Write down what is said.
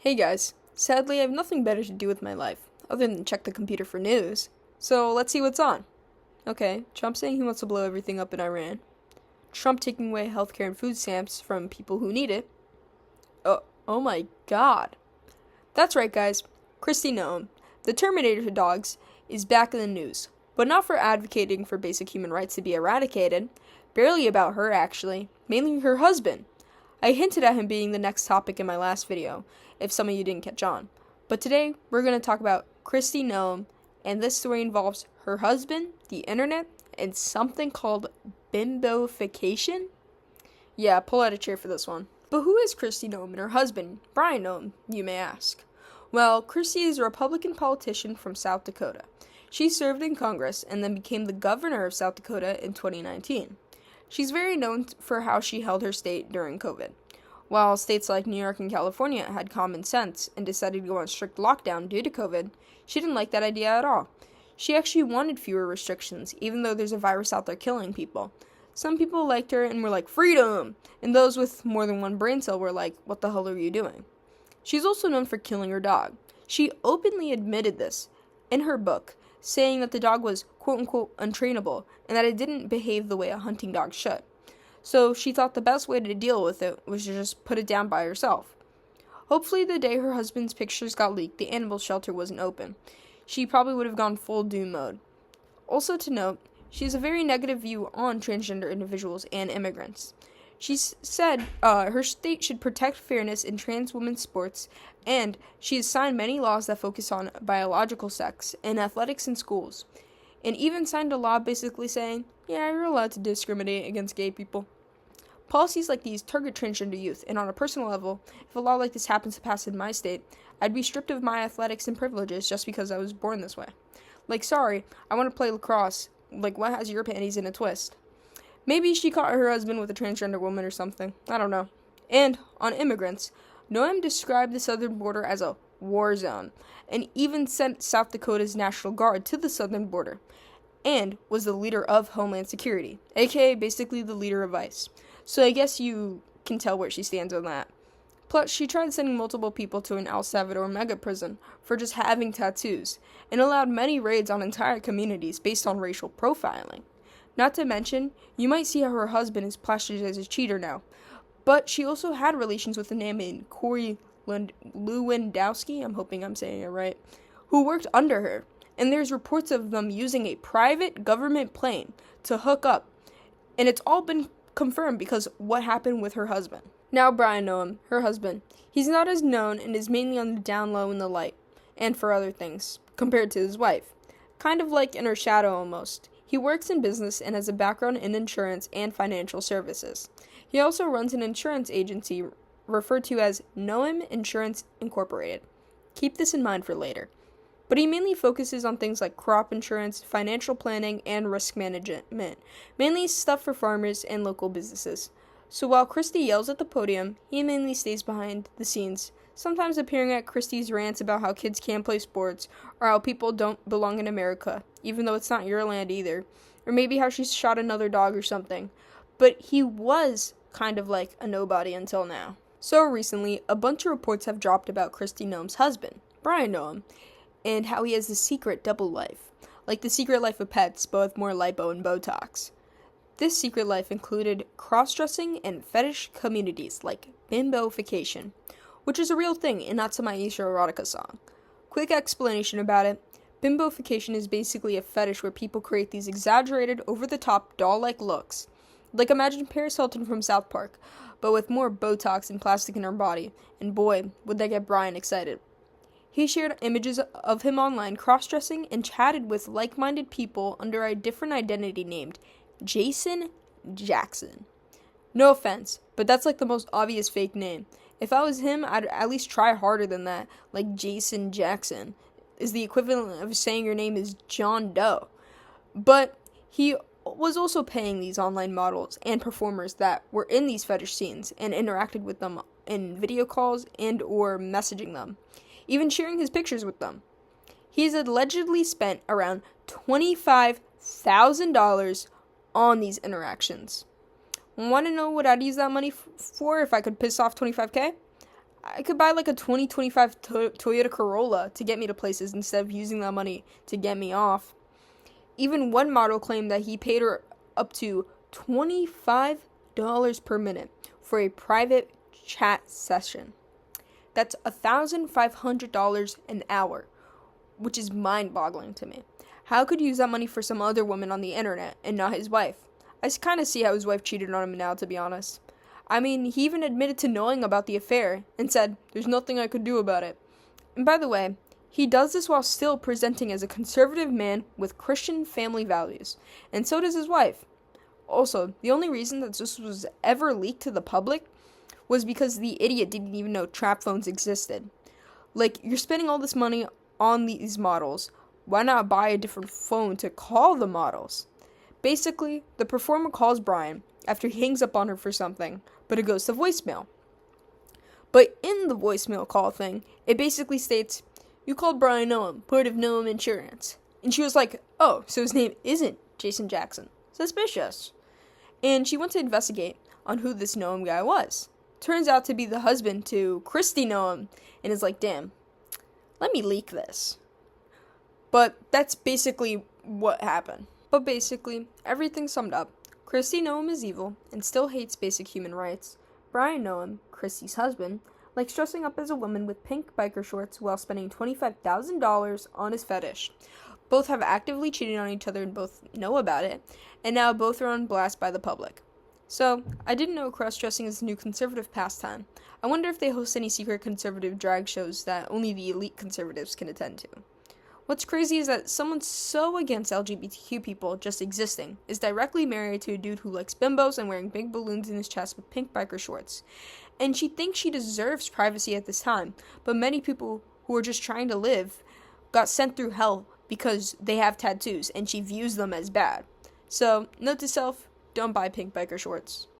Hey guys, sadly I have nothing better to do with my life, other than check the computer for news. So let's see what's on. Okay, Trump saying he wants to blow everything up in Iran. Trump taking away healthcare and food stamps from people who need it. Oh my god. That's right guys, Kristi Noem, the Terminator to dogs, is back in the news. But not for advocating for basic human rights to be eradicated. Barely about her actually, mainly her husband. I hinted at him being the next topic in my last video, if some of you didn't catch on. But today, we're going to talk about Kristi Noem, and this story involves her husband, the internet, and something called bimbofication? Yeah, pull out a chair for this one. But who is Kristi Noem and her husband, Brian Noem, you may ask? Well, Kristi is a Republican politician from South Dakota. She served in Congress and then became the governor of South Dakota in 2019. She's very known for how she held her state during COVID. While states like New York and California had common sense and decided to go on strict lockdown due to COVID, she didn't like that idea at all. She actually wanted fewer restrictions, even though there's a virus out there killing people. Some people liked her and were like, freedom! And those with more than one brain cell were like, what the hell are you doing? She's also known for killing her dog. She openly admitted this in her book, saying that the dog was quote-unquote untrainable and that it didn't behave the way a hunting dog should. So she thought the best way to deal with it was to just put it down by herself. Hopefully the day her husband's pictures got leaked, the animal shelter wasn't open. She probably would have gone full doom mode. Also to note, she has a very negative view on transgender individuals and immigrants. She said her state should protect fairness in trans women's sports, and she has signed many laws that focus on biological sex in athletics and schools, and even signed a law basically saying, yeah, you're allowed to discriminate against gay people. Policies like these target transgender youth, and on a personal level, if a law like this happens to pass in my state, I'd be stripped of my athletics and privileges just because I was born this way. Like, sorry, I want to play lacrosse. Like, what has your panties in a twist? Maybe she caught her husband with a transgender woman or something. I don't know. And on immigrants, Noem described the southern border as a war zone, and even sent South Dakota's National Guard to the southern border, and was the leader of Homeland Security, aka basically the leader of ICE. So I guess you can tell where she stands on that. Plus, she tried sending multiple people to an El Salvador mega prison for just having tattoos, and allowed many raids on entire communities based on racial profiling. Not to mention, you might see how her husband is plastered as a cheater now, but she also had relations with a man named Corey Lewandowski, I'm hoping I'm saying it right, who worked under her, and there's reports of them using a private government plane to hook up, and it's all been confirmed because what happened with her husband. Now Brian Noem, her husband, he's not as known and is mainly on the down low in the light, and for other things, compared to his wife. Kind of like in her shadow almost. He works in business and has a background in insurance and financial services. He also runs an insurance agency referred to as Noem Insurance Incorporated. Keep this in mind for later. But he mainly focuses on things like crop insurance, financial planning, and risk management, mainly stuff for farmers and local businesses. So while Kristi yells at the podium, he mainly stays behind the scenes, sometimes appearing at Kristi's rants about how kids can't play sports, or how people don't belong in America, even though it's not your land either, or maybe how she shot another dog or something. But he was kind of like a nobody until now. So recently, a bunch of reports have dropped about Kristi Noem's husband, Brian Noem, and how he has a secret double life, like the secret life of pets, but with more lipo and Botox. This secret life included cross-dressing and fetish communities like bimbofication, which is a real thing and not some Aisha erotica song. Quick explanation about it. Bimbofication is basically a fetish where people create these exaggerated, over-the-top, doll-like looks. Like imagine Paris Hilton from South Park, but with more Botox and plastic in her body, and boy, would that get Brian excited. He shared images of him online cross-dressing and chatted with like-minded people under a different identity named Jason Jackson. No offense, but that's like the most obvious fake name. If I was him, I'd at least try harder than that, like Jason Jackson is the equivalent of saying your name is John Doe. But he was also paying these online models and performers that were in these fetish scenes and interacted with them in video calls and or messaging them, even sharing his pictures with them. He's allegedly spent around $25,000 on these interactions. Want to know what I'd use that money for if I could piss off $25K? I could buy like a 2025 Toyota Corolla to get me to places instead of using that money to get me off. Even one model claimed that he paid her up to $25 per minute for a private chat session. That's $1,500 an hour, which is mind-boggling to me. How could he use that money for some other woman on the internet and not his wife? I kind of see how his wife cheated on him now, to be honest. I mean, he even admitted to knowing about the affair and said, "There's nothing I could do about it." And by the way, he does this while still presenting as a conservative man with Christian family values, and so does his wife. Also, the only reason that this was ever leaked to the public was because the idiot didn't even know trap phones existed. Like, you're spending all this money on these models, why not buy a different phone to call the models? Basically, the performer calls Brian after he hangs up on her for something, but it goes to voicemail. But in the voicemail call thing, it basically states, "You called Brian Noem, part of Noem Insurance." And she was like, "Oh, so his name isn't Jason Jackson. Suspicious." And she went to investigate on who this Noem guy was. Turns out to be the husband to Kristi Noem, and is like, "Damn, let me leak this." But that's basically what happened. But basically, everything summed up. Kristi Noem is evil and still hates basic human rights. Brian Noem, Kristi's husband, likes dressing up as a woman with pink biker shorts while spending $25,000 on his fetish. Both have actively cheated on each other and both know about it, and now both are on blast by the public. So, I didn't know cross-dressing is a new conservative pastime. I wonder if they host any secret conservative drag shows that only the elite conservatives can attend to. What's crazy is that someone so against LGBTQ people just existing is directly married to a dude who likes bimbos and wearing big balloons in his chest with pink biker shorts. And she thinks she deserves privacy at this time, but many people who are just trying to live got sent through hell because they have tattoos and she views them as bad. So, note to self, don't buy pink biker shorts.